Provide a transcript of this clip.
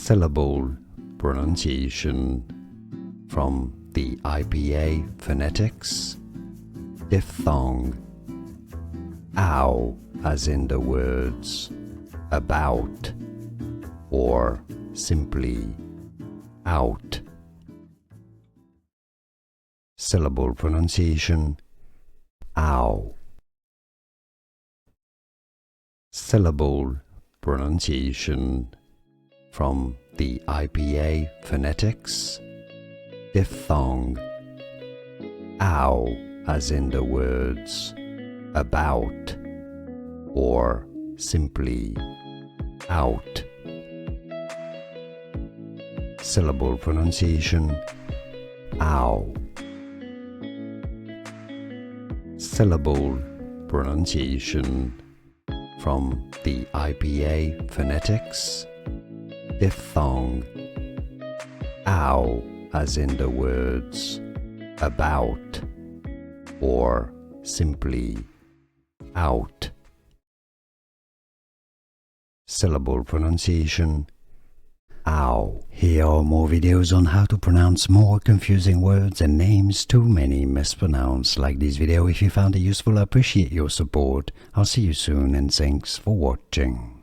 syllable pronunciation from the IPA phonetics, diphthong, ow as in the words about or simply out. Syllable pronunciation, ow. Syllable pronunciation from the IPA phonetics, diphthong, ow as in the words about or simply out. Syllable pronunciation, ow. Syllable pronunciation from the IPA phonetics, diphthong, ow as in the words about or simply out. Syllable pronunciation, ow. Here are more videos on how to pronounce more confusing words and names too many mispronounced. Like this video if you found it useful. I appreciate your support. I'll see you soon and thanks for watching.